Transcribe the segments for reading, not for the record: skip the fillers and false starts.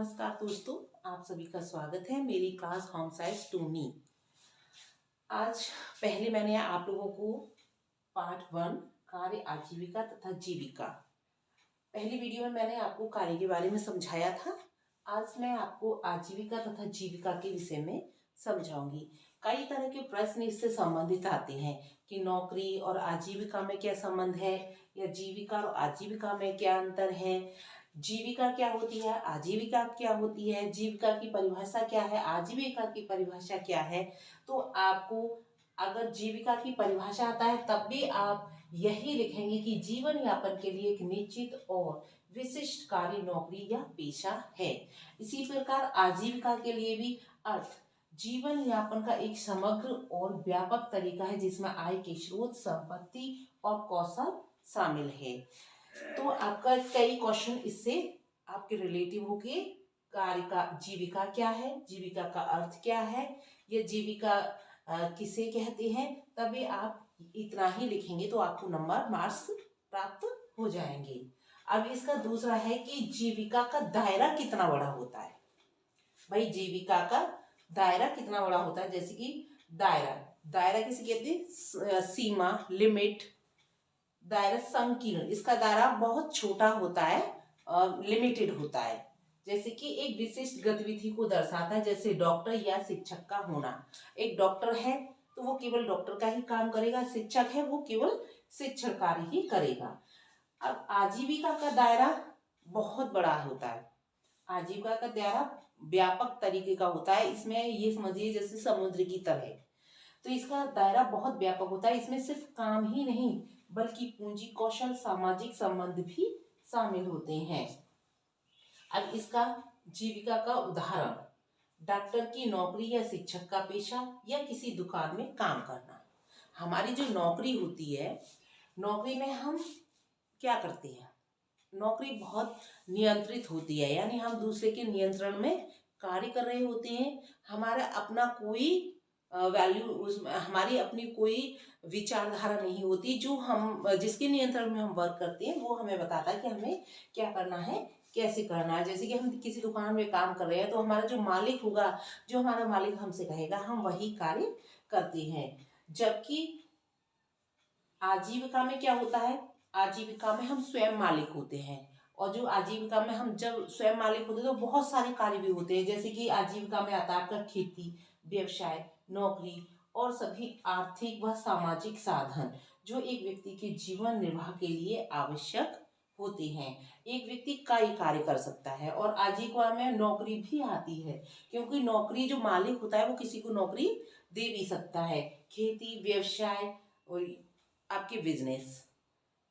नमस्कार दोस्तों, आप सभी का स्वागत है मेरी class home science to me. आज पहले मैंने आप लोगों को पार्ट 1 कार्य आजीविका तथा जीविका, पहली वीडियो में मैंने आपको कार्य के बारे में समझाया था। आज मैं आपको आजीविका तथा जीविका के विषय में समझाऊंगी। कई तरह के प्रश्न इससे संबंधित आते हैं कि नौकरी और आजीविका में क्या संबंध है, या जीविका और आजीविका में क्या अंतर है, जीविका क्या होती है, आजीविका क्या होती है, जीविका की परिभाषा क्या है, आजीविका की परिभाषा क्या है। तो आपको अगर जीविका की परिभाषा आता है तब भी आप यही लिखेंगे कि जीवन यापन के लिए एक निश्चित और विशिष्ट कार्य, नौकरी या पेशा है। इसी प्रकार आजीविका के लिए भी अर्थ जीवन यापन का एक समग्र और व्यापक तरीका है जिसमें आय के स्रोत, संपत्ति और कौशल शामिल है। तो आपका कई क्वेश्चन इससे आपके रिलेटिव होके कार्य का जीविका क्या है, जीविका का अर्थ क्या है, ये जीविका किसे कहते हैं, तभी आप इतना ही लिखेंगे तो आपको नंबर मार्क्स प्राप्त हो जाएंगे। अब इसका दूसरा है कि जीविका का दायरा कितना बड़ा होता है। भाई जीविका का दायरा कितना बड़ा होता है, जैसे कि दायरा किसे कहते हैं, सीमा, लिमिट। दायरा संकीर्ण, इसका दायरा बहुत छोटा होता है, लिमिटेड होता है। जैसे कि एक विशिष्ट गतिविधि को दर्शाता है, जैसे डॉक्टर या शिक्षक का होना। एक डॉक्टर है तो वो केवल डॉक्टर का ही काम करेगा, शिक्षक है वो केवल शिक्षण कार्य ही करेगा। अब आजीविका का दायरा बहुत बड़ा होता है। आजीविका का दायरा व्यापक तरीके का होता है। इसमें ये समझिए जैसे समुद्र की तरह, तो इसका दायरा बहुत व्यापक होता है। इसमें सिर्फ काम ही नहीं बल्कि पूंजी, कौशल, सामाजिक संबंध भी शामिल होते हैं। अब इसका जीविका का उदाहरण, डॉक्टर की नौकरी या शिक्षक का पेशा या किसी दुकान में काम करना। हमारी जो नौकरी होती है, नौकरी में हम क्या करते हैं, नौकरी बहुत नियंत्रित होती है, यानी हम दूसरे के नियंत्रण में कार्य कर रहे होते हैं। हमारा अपना कोई वैल्यू, उसमें हमारी अपनी कोई विचारधारा नहीं होती। जो हम जिसके नियंत्रण में हम वर्क करते हैं वो हमें बताता है कि हमें क्या करना है, कैसे करना है। जैसे कि हम किसी दुकान में काम कर रहे हैं तो हमारा जो मालिक होगा, जो हमारा मालिक हमसे कहेगा, हम वही कार्य करते हैं। जबकि आजीविका में क्या होता है, आजीविका में हम स्वयं मालिक होते हैं। और जो आजीविका में हम जब स्वयं मालिक होते हैं तो बहुत सारे कार्य भी होते हैं। जैसे कि आजीविका में आता है आपका खेती, व्यवसाय, नौकरी और सभी आर्थिक व सामाजिक साधन जो एक व्यक्ति के जीवन निर्वाह के लिए आवश्यक होते हैं। एक व्यक्ति कई कार्य कर सकता है और आजीविका में नौकरी भी आती है, क्योंकि नौकरी जो मालिक होता है वो किसी को नौकरी दे भी सकता है। खेती, व्यवसाय और आपके बिजनेस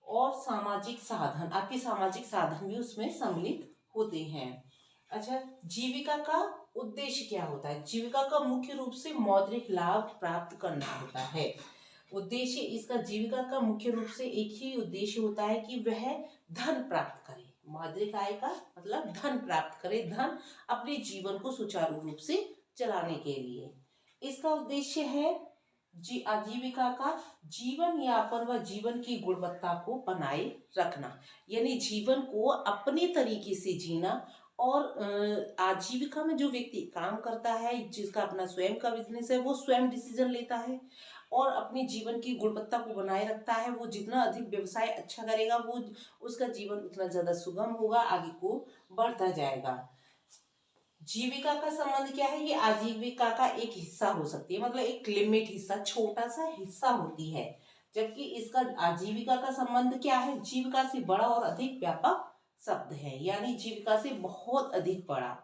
और सामाजिक साधन, आपके सामाजिक साधन भी उसमें सम्मिलित होते हैं। अच्छा, जीविका का उद्देश्य क्या होता है। जीविका का मुख्य रूप से मौद्रिक लाभ प्राप्त करना होता है। उद्देश्य इसका, जीविका का मुख्य रूप से एक ही उद्देश्य होता है कि वह धन प्राप्त करे। मौद्रिक आय का मतलब धन प्राप्त करे, धन अपने जीवन को सुचारू रूप से चलाने के लिए। इसका उद्देश्य है आजीविका का जीवन यापन व जीवन की गुणवत्ता को बनाए रखना, यानी जीवन को अपने तरीके से जीना। और आजीविका में जो व्यक्ति काम करता है, जिसका अपना स्वयं का बिजनेस है, वो स्वयं डिसीजन लेता है और अपने जीवन की गुणवत्ता को बनाए रखता है। वो जितना अधिक व्यवसाय अच्छा करेगा वो उसका जीवन उतना ज़्यादा सुगम होगा, आगे को बढ़ता जाएगा। जीविका का संबंध क्या है, ये आजीविका का एक हिस्सा हो सकती है, मतलब एक लिमिट हिस्सा, छोटा सा हिस्सा होती है। जबकि इसका आजीविका का संबंध क्या है, जीविका से बड़ा और अधिक व्यापक शब्द है, यानी जीविका से बहुत अधिक बड़ा।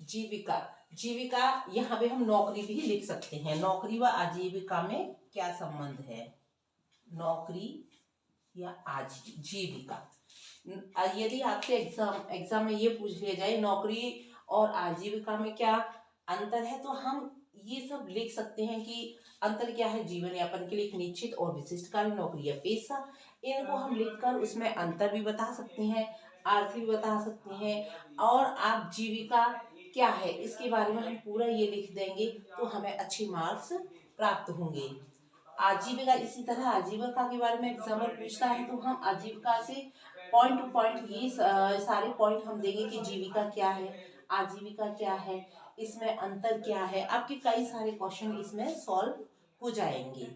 जीविका, जीविका यहाँ पे हम नौकरी भी लिख सकते हैं। नौकरी व आजीविका में क्या संबंध है, नौकरी या आजीविका। यदि आपसे एग्जाम में ये पूछ लिया जाए नौकरी और आजीविका में क्या अंतर है, तो हम ये सब लिख सकते हैं कि अंतर क्या है, जीवन यापन के लिए एक निश्चित और विशिष्ट कार्य, नौकरी या पेशा। इनको हम लिखकर उसमें अंतर भी बता सकते हैं, अर्थ भी बता सकते हैं। और आप जीविका क्या है इसके बारे में हम पूरा ये लिख देंगे तो हमें अच्छे मार्क्स प्राप्त होंगे। आजीविका, इसी तरह आजीविका के बारे में एग्जाम्पल पूछता है तो हम आजीविका से पॉइंट टू पॉइंट ये सारे पॉइंट हम देंगे कि जीविका क्या है, आजीविका क्या है, इसमें अंतर क्या है। आपके कई सारे क्वेश्चन इसमें सॉल्व हो जाएंगे।